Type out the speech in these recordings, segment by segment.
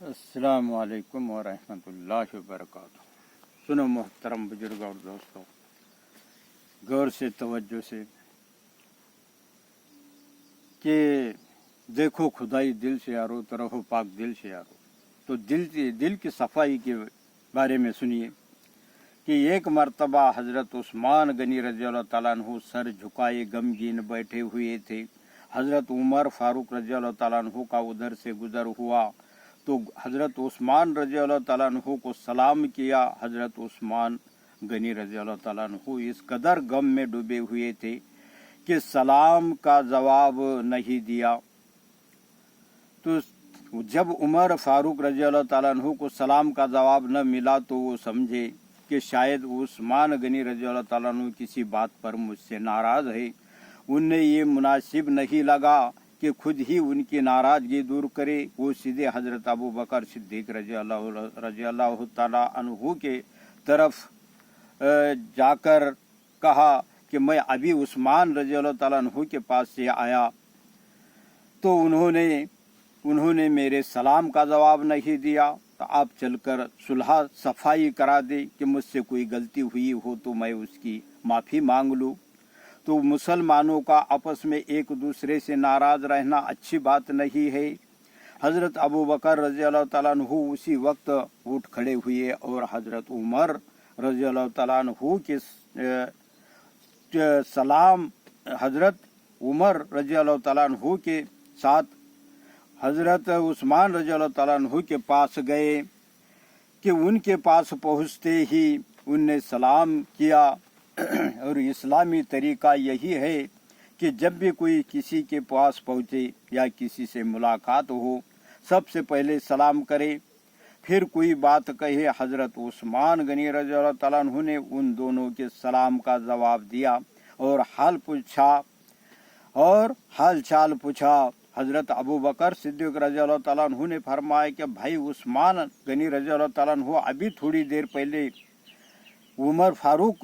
अस्सलाम वालेकुम व रहमतुल्लाहि व बरकातुहू। सुनो मोहतरम बुजुर्ग और दोस्तों, गौर से तवज्जो से कि देखो खुदाई दिल से यारो तो रहो पाक दिल से यारो। तो दिल की सफाई के बारे में सुनिए कि एक मर्तबा हज़रत उस्मान गनी रज़ी अल्लाह तआला अन्हु सर झुकाए गमगीन बैठे हुए थे। हज़रत उमर फारूक रज़ी अल्लाह तआला अन्हु का उधर से गुज़र हुआ तो हज़रत उस्मान रज़ी अल्लाह तआला अन्हु को सलाम किया। हज़रत उस्मान गनी रज़ी अल्लाह तआला अन्हु इस कदर गम में डूबे हुए थे कि सलाम का जवाब नहीं दिया। तो जब उमर फारूक रज़ी अल्लाह तआला अन्हु को सलाम का जवाब न मिला तो वो समझे कि शायद उस्मान गनी रज़ी अल्लाह तआला अन्हु किसी बात पर मुझसे नाराज़ है। उन्हें ये मुनासिब नहीं लगा कि खुद ही उनकी नाराज़गी दूर करे। वो सीधे हज़रत अबू बकर सिद्दीक़ रज़ी अल्लाह तआला अन्हु के तरफ जाकर कहा कि मैं अभी उस्मान रज़ी अल्लाह तआला अन्हु के पास से आया तो उन्होंने मेरे सलाम का जवाब नहीं दिया। तो आप चलकर सुलह सफाई करा दे कि मुझसे कोई गलती हुई हो तो मैं उसकी माफ़ी मांग लूँ। तो मुसलमानों का आपस में एक दूसरे से नाराज़ रहना अच्छी बात नहीं है। हज़रत अबू बकर रज़ी अल्लाह तआला अन्हु उसी वक्त उठ खड़े हुए और हज़रत उमर रज़ी अल्लाह तआला अन्हु के सलाम हज़रत उमर रज़ी अल्लाह तआला अन्हु के साथ हज़रत उस्मान रज़ी अल्लाह तआला अन्हु के पास गए कि उनके पास पहुँचते ही उनने सलाम किया। और इस्लामी तरीका यही है कि जब भी कोई किसी के पास पहुँचे या किसी से मुलाकात हो सबसे पहले सलाम करे, फिर कोई बात कहे। हज़रत उस्मान गनी रज़ी अल्लाह तआला अन्हु ने उन दोनों के सलाम का जवाब दिया और हाल चाल पूछा। हज़रत अबू बकर सिद्दीक़ रज़ी अल्लाह तआला अन्हु ने फरमाया कि भाई उस्मान गनी रज़ी अल्लाह तआला अन्हु अभी थोड़ी देर पहले उमर फारूक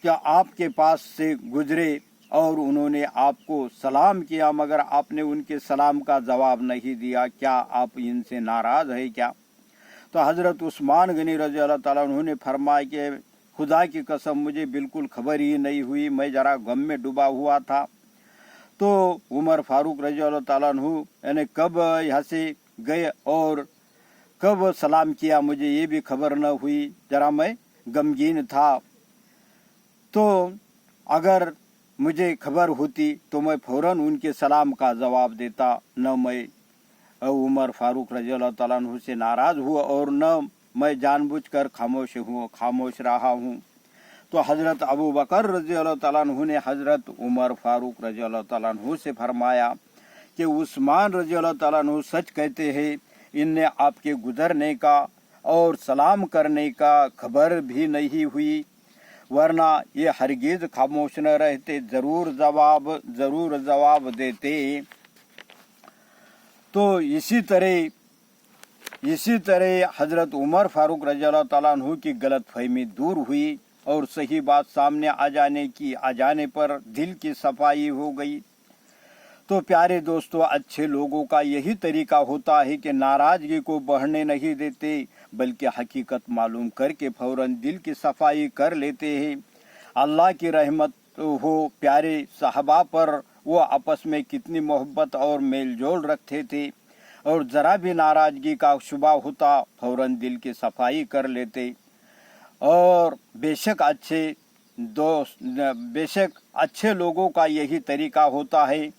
क्या आपके पास से गुजरे और उन्होंने आपको सलाम किया मगर आपने उनके सलाम का जवाब नहीं दिया, क्या आप इनसे नाराज़ है क्या? तो हज़रत उस्मान गनी रज़ी अल्लाह तआला अन्हु ने फरमाया कि खुदा की कसम मुझे बिल्कुल खबर ही नहीं हुई, मैं ज़रा गम में डूबा हुआ था। तो उमर फारूक रज़ी अल्लाह तआला अन्हु यानी कब यहाँ से गए और कब सलाम किया मुझे ये भी खबर न हुई, ज़रा मैं गमगीन था। तो अगर मुझे खबर होती तो मैं फ़ौरन उनके सलाम का जवाब देता, न मैं उमर फारूक रज़ी अल्लाह तआला अन्हु से नाराज़ हुआ और न मैं जानबूझकर खामोश रहा हूँ। तो हज़रत अबू बकर रज़ी अल्लाह तआला अन्हु ने हज़रत उमर फारूक रज़ी अल्लाह तआला अन्हु से फरमाया कि उस्मान रज़ी अल्लाह तआला अन्हु सच कहते हैं, इनने आपके गुजरने का और सलाम करने का खबर भी नहीं हुई, वरना ये हरगिज़ खामोश न रहते, ज़रूर जवाब देते। तो इसी तरह हज़रत उमर फारूक रज़ी अल्लाह तआला अन्हु की गलत फहमी दूर हुई और सही बात सामने आ जाने पर दिल की सफाई हो गई। तो प्यारे दोस्तों, अच्छे लोगों का यही तरीका होता है कि नाराज़गी को बढ़ने नहीं देते बल्कि हकीकत मालूम करके फ़ौरन दिल की सफाई कर लेते हैं। अल्लाह की रहमत हो प्यारे सहाबा पर, वो आपस में कितनी मोहब्बत और मेल जोल रखते थे और ज़रा भी नाराज़गी का शुबा होता फ़ौरन दिल की सफाई कर लेते। और बेशक अच्छे लोगों का यही तरीका होता है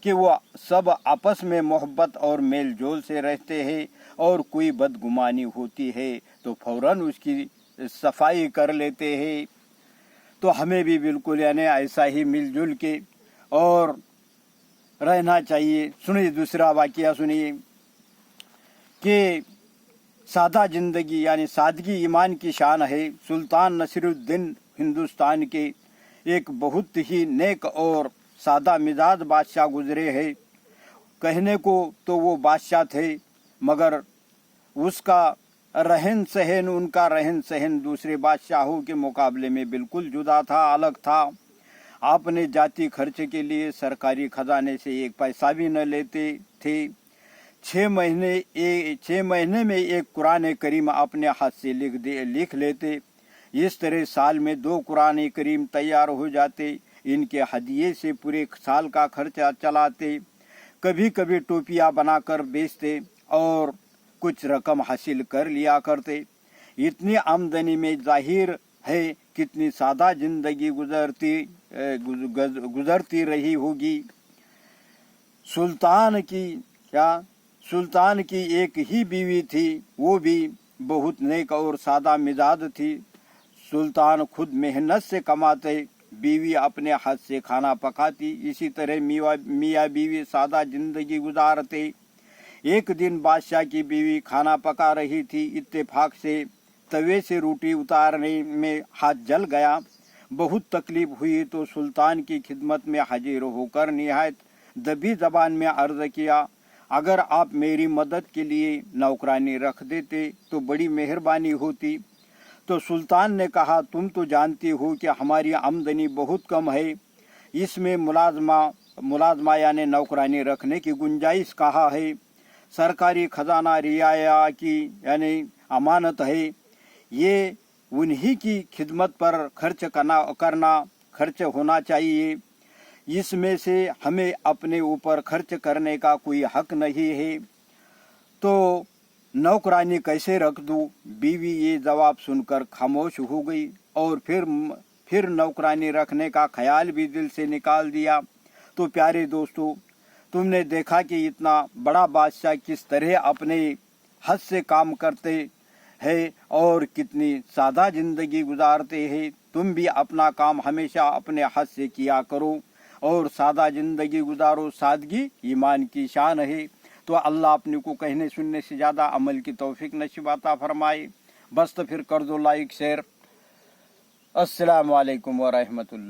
कि वो सब आपस में मोहब्बत और मेल जोल से रहते हैं और कोई बदगुमानी होती है तो फ़ौरन उसकी सफाई कर लेते हैं। तो हमें भी बिल्कुल यानी ऐसा ही मिलजुल के और रहना चाहिए। सुनिए दूसरा वाक़या सुनिए कि सादा ज़िंदगी यानी सादगी ईमान की शान है। सुल्तान नसीरुद्दीन हिंदुस्तान के एक बहुत ही नेक और सादा मिजाज बादशाह गुजरे हैं। कहने को तो वो बादशाह थे मगर उनका रहन सहन दूसरे बादशाहों के मुकाबले में बिल्कुल जुदा था, अलग था। आपने जाती खर्च के लिए सरकारी खजाने से एक पैसा भी न लेते थे। 6 महीने में एक कुरान करीम अपने हाथ से लिख लेते। इस तरह साल में 2 कुरान करीम तैयार हो जाते। इनके हदिये से पूरे साल का खर्चा चलाते। कभी कभी टोपियाँ बनाकर बेचते और कुछ रकम हासिल कर लिया करते। इतनी आमदनी में जाहिर है कितनी सादा जिंदगी गुजरती रही होगी। सुल्तान की एक ही बीवी थी, वो भी बहुत नेक और सादा मिजाज थी। सुल्तान खुद मेहनत से कमाते, बीवी अपने हाथ से खाना पकाती। इसी तरह मियाँ बीवी सादा जिंदगी गुजारते। एक दिन बादशाह की बीवी खाना पका रही थी। इत्तेफाक से तवे से रोटी उतारने में हाथ जल गया। बहुत तकलीफ हुई तो सुल्तान की खिदमत में हाजिर होकर निहायत दबी जबान में अर्ज किया, अगर आप मेरी मदद के लिए नौकरानी रख देते तो बड़ी मेहरबानी होती। तो सुल्तान ने कहा, तुम तो जानती हो कि हमारी आमदनी बहुत कम है, इसमें मुलाजमा यानी नौकरानी रखने की गुंजाइश कहाँ है। सरकारी खजाना रियाया की यानी अमानत है, ये उन्हीं की खिदमत पर खर्च होना चाहिए। इसमें से हमें अपने ऊपर खर्च करने का कोई हक नहीं है, तो नौकरानी कैसे रख दूँ। बीवी ये जवाब सुनकर खामोश हो गई और फिर नौकरानी रखने का ख्याल भी दिल से निकाल दिया। तो प्यारे दोस्तों, तुमने देखा कि इतना बड़ा बादशाह किस तरह अपने हद से काम करते हैं और कितनी सादा जिंदगी गुजारते हैं। तुम भी अपना काम हमेशा अपने हद से किया करो और सादा जिंदगी गुजारो। सादगी ईमान की शान है। तो अल्लाह अपने को कहने सुनने से ज़्यादा अमल की तौफीक नसीब अता फरमाए। बस तो फिर कर दो लाइक शेयर। अस्सलाम वालेकुम व रहमतुल्लाह।